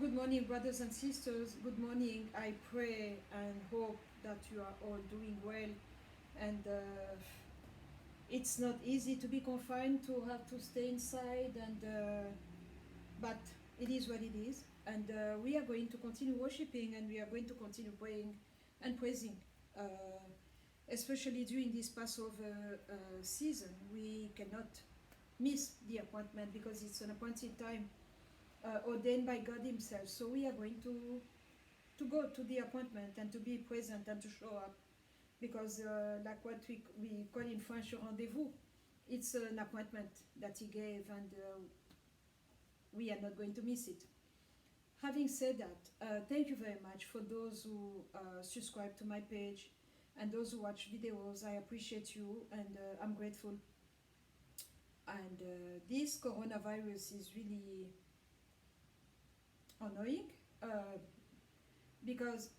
Good morning, brothers and sisters. Good morning. I pray and hope that you are all doing well. And it's not easy to be confined, to have to stay inside, but it is what it is. And we are going to continue worshiping, and we are going to continue praying and praising. Especially during this Passover season, we cannot miss the appointment because it's an appointed time ordained by God Himself. So we are going to go to the appointment and to be present and to show up because, like what we call in French, a rendezvous, it's an appointment that He gave, and we are not going to miss it. Having said that, thank you very much for those who subscribe to my page and those who watch videos. I appreciate you, and I'm grateful. And this coronavirus is really annoying because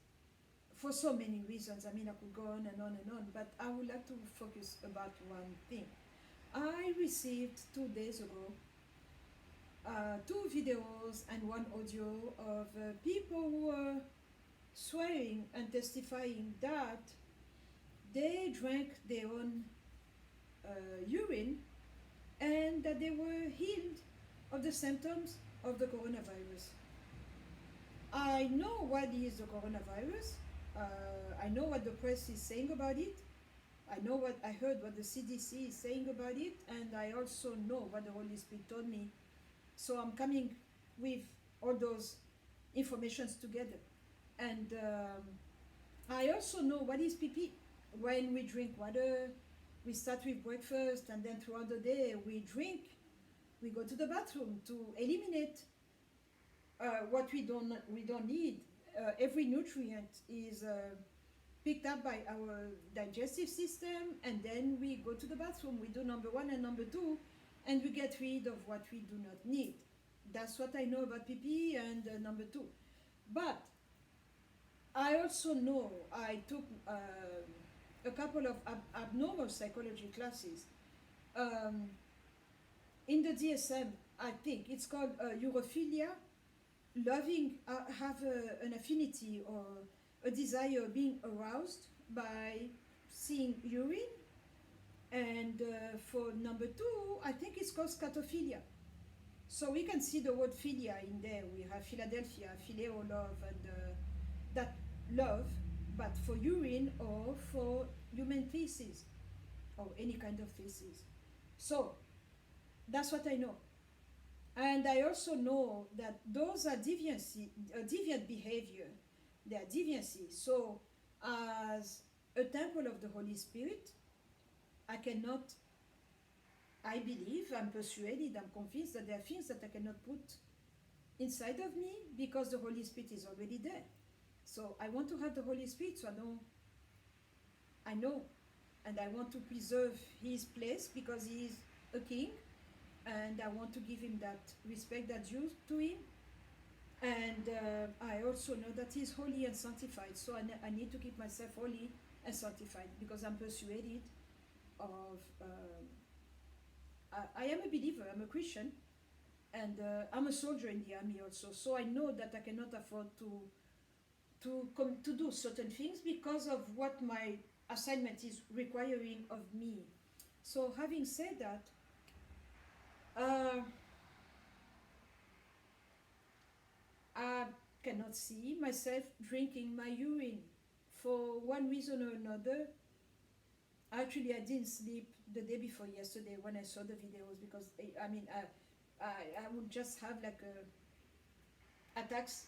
for so many reasons. I mean, I could go on and on and on, but I would like to focus about one thing. I received 2 days ago 2 videos and one audio of people who were swearing and testifying that they drank their own urine and that they were healed of the symptoms of the coronavirus. I know what is the coronavirus. I know what the press is saying about it. I heard what the CDC is saying about it, and I also know what the Holy Spirit told me. So I'm coming with all those informations together. And I also know what is PP. When we drink water, we start with breakfast, and then throughout the day we drink. We go to the bathroom to eliminate what we don't need. Every nutrient is picked up by our digestive system, and then we go to the bathroom. We do number one and number two, and we get rid of what we do not need. That's what I know about PP and number two. But I also know I took a couple of abnormal psychology classes. In the DSM, I think it's called urophilia, loving, have an affinity or a desire being aroused by seeing urine. And for number two, I think it's called scatophilia. So we can see the word philia in there. We have Philadelphia, phileo, love, and that love, but for urine or for human feces or any kind of feces. So that's what I know. And I also know that those are deviant behavior. They are deviancy. So, as a temple of the Holy Spirit, I cannot, I believe, I'm persuaded, I'm convinced that there are things that I cannot put inside of me because the Holy Spirit is already there. So I want to have the Holy Spirit, so I know, and I want to preserve His place because He is a King, and I want to give Him that respect that's due to Him. And I also know that He is holy and sanctified, so I need to keep myself holy and sanctified because I'm persuaded of. I am a believer, I'm a Christian, and I'm a soldier in the army also, so I know that I cannot afford to do certain things because of what my assignment is requiring of me. So having said that, I cannot see myself drinking my urine for one reason or another. Actually, I didn't sleep the day before yesterday when I saw the videos because I would just have like attacks.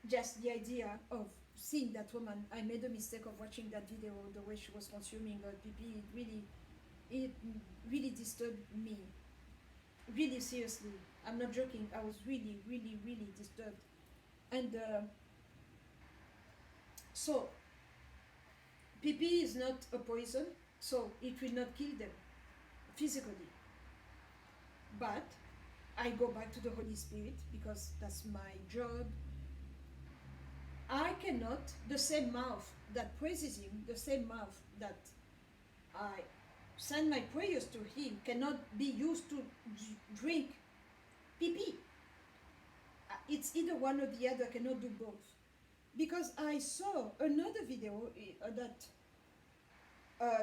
Just the idea of seeing that woman, I made a mistake of watching that video, the way she was consuming her PP. It really disturbed me. Really seriously, I'm not joking. I was really, really, really disturbed, and so PP is not a poison, so it will not kill them physically. But I go back to the Holy Spirit because that's my job. I cannot, the same mouth that praises Him, the same mouth that I send my prayers to Him, cannot be used to drink PP. it's either one or the other. I cannot do both. Because I saw another video that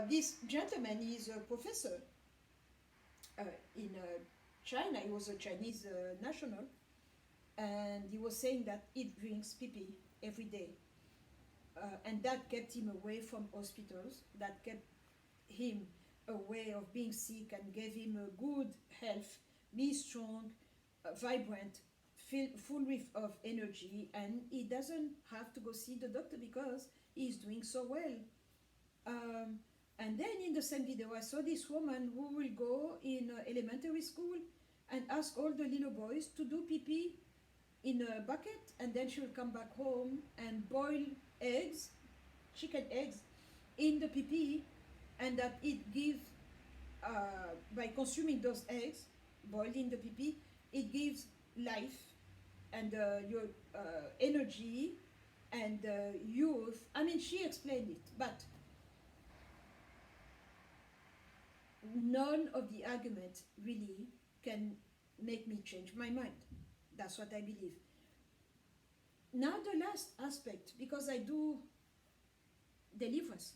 this gentleman is a professor uh, in China. He was a Chinese national, and he was saying that he drinks pee every day, and that kept him away from hospitals. That kept him away of being sick and gave him a good health, be strong, vibrant, feel full of energy, and he doesn't have to go see the doctor because he's doing so well. Um, and then in the same video, I saw this woman who will go in elementary school and ask all the little boys to do pee pee in a bucket, and then she will come back home and boil eggs, chicken eggs, in the pee pee, and that it gives, by consuming those eggs boiled in the pee pee, it gives life and your energy and youth. I mean, she explained it, but none of the arguments really can make me change my mind. That's what I believe. Now the last aspect, because I do deliverance,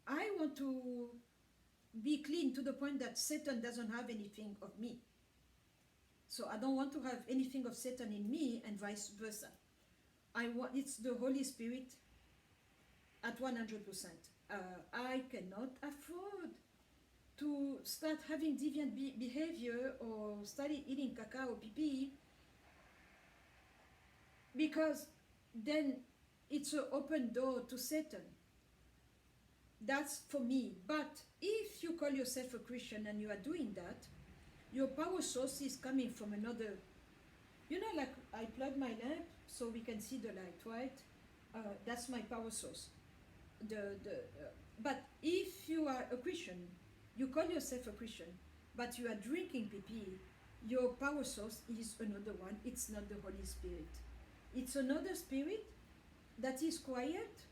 I want to be clean to the point that Satan doesn't have anything of me. So I don't want to have anything of Satan in me and vice versa. I want, it's the Holy Spirit at 100%. I cannot afford to start having deviant behavior or start eating cacao pee pee, because then it's an open door to Satan. That's for me. But if you call yourself a Christian and you are doing that, your power source is coming from another. You know, like I plug my lamp so we can see the light, right? That's my power source. But if you are a Christian, you call yourself a Christian, but you are drinking pee pee, your power source is another one. It's not the Holy Spirit. It's another spirit that is quiet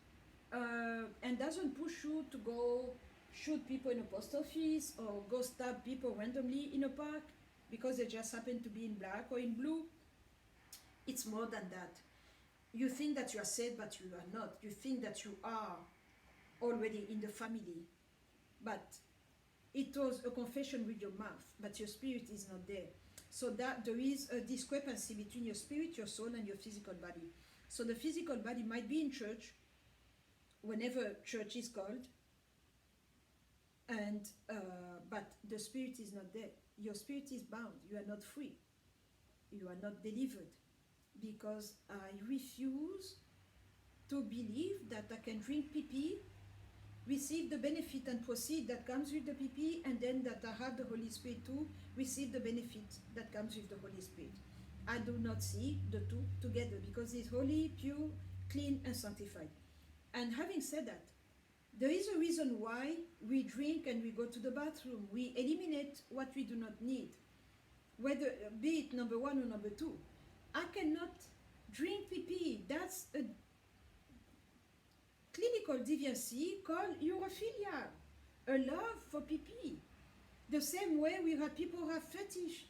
and doesn't push you to go shoot people in a post office or go stab people randomly in a park because they just happen to be in black or in blue. It's more than that. You think that you are saved, but you are not. You think that you are already in the family, but it was a confession with your mouth, but your spirit is not there. So that there is a discrepancy between your spirit, your soul, and your physical body. So the physical body might be in church whenever church is called, and but the spirit is not there. Your spirit is bound. You are not free. You are not delivered, because I refuse to believe that I can drink pee pee, receive the benefit and proceed that comes with the pee pee, and then that I have the Holy Spirit to receive the benefit that comes with the Holy Spirit. I do not see the two together, because it's holy, pure, clean, and sanctified. And having said that, there is a reason why we drink and we go to the bathroom. We eliminate what we do not need, whether be it number one or number two. I cannot drink pee pee. That's a clinical deviancy called urophilia, a love for pee pee. The same way we have people who have fetish.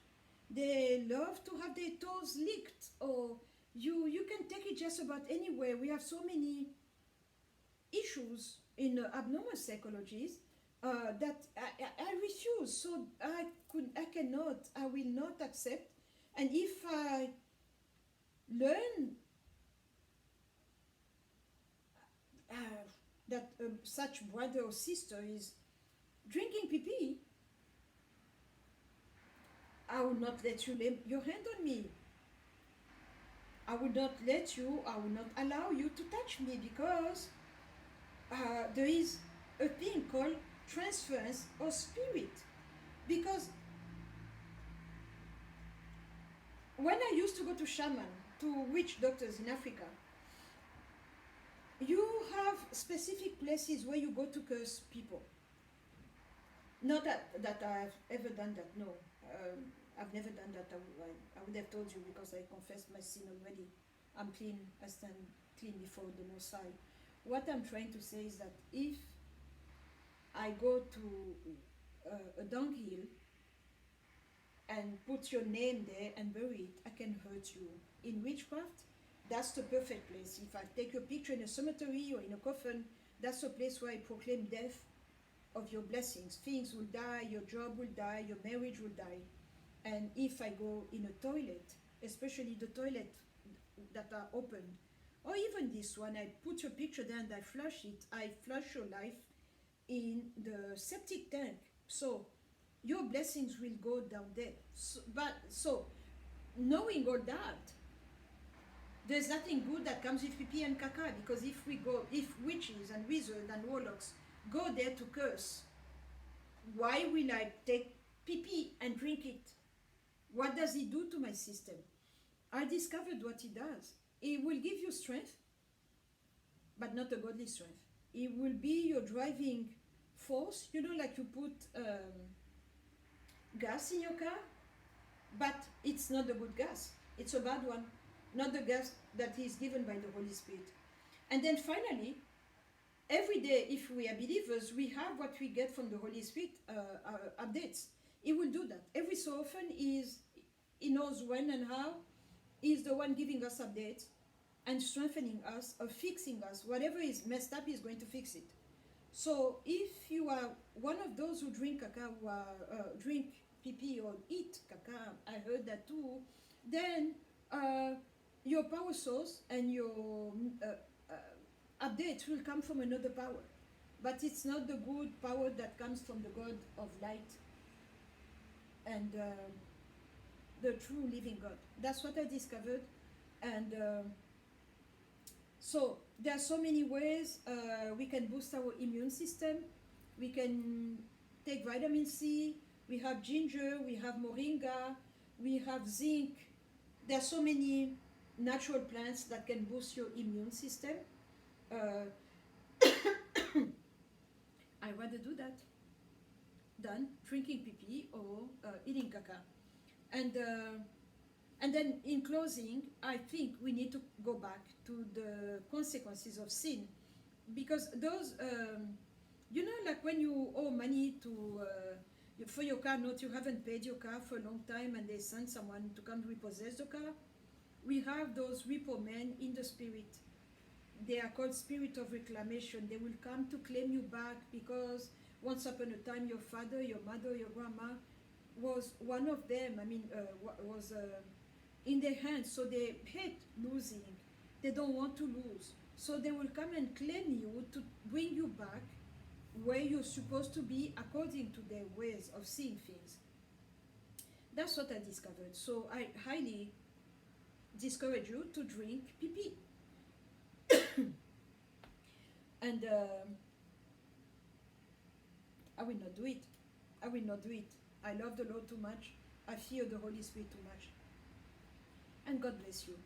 They love to have their toes licked, or you can take it just about anywhere. We have so many issues in abnormal psychologies that I refuse. So I cannot, I will not accept. And if I learn that such brother or sister is drinking pee pee, I will not let you lay your hand on me. I will not let you, I will not allow you to touch me, because there is a thing called transference of spirit. Because when I used to go to shaman, to witch doctors in Africa, you have specific places where you go to curse people. Not that I've ever done that, no. I've never done that. I would have told you, because I confessed my sin already. I'm clean. I stand clean before the Most High. What I'm trying to say is that if I go to a dunghill and put your name there and bury it, I can hurt you. In witchcraft, that's the perfect place. If I take your picture in a cemetery or in a coffin, that's a place where I proclaim death of your blessings. Things will die, your job will die, your marriage will die. And if I go in a toilet, especially the toilet that are open, or even this one, I put your picture there and I flush it, I flush your life in the septic tank. So your blessings will go down there. So knowing all that, there's nothing good that comes with pee and caca, because if witches and wizards and warlocks go there to curse, why will I take pee and drink it? What does it do to my system? I discovered what it does. It will give you strength, but not a godly strength. It will be your driving force. You know, like you put gas in your car, but it's not the good gas. It's a bad one, not the gas that is given by the Holy Spirit. And then finally, every day, if we are believers, we have what we get from the Holy Spirit updates. He will do that. Every so often, he knows when and how. He's the one giving us updates and strengthening us or fixing us. Whatever is messed up, he's going to fix it. So if you are one of those who drink caca, who drink pee or eat caca, I heard that too, then your power source and your updates will come from another power. But it's not the good power that comes from the God of light and the true living God. That's what I discovered. And so there are so many ways we can boost our immune system. We can take vitamin C, we have ginger, we have moringa, we have zinc. There are so many natural plants that can boost your immune system. I'd rather do that than drinking pee or eating caca. And then in closing, I think we need to go back to the consequences of sin, because those, you know, like when you owe money to for your car note, you haven't paid your car for a long time, and they send someone to come repossess the car. We have those repo men in the spirit. They are called spirit of reclamation. They will come to claim you back, because once upon a time your father, your mother, your grandma was one of them. I mean, was in their hands, so they hate losing. They don't want to lose, so they will come and claim you to bring you back where you're supposed to be according to their ways of seeing things. That's what I discovered. So I highly discourage you to drink pee. And I will not do it. I will not do it. I love the Lord too much. I fear the Holy Spirit too much. And God bless you.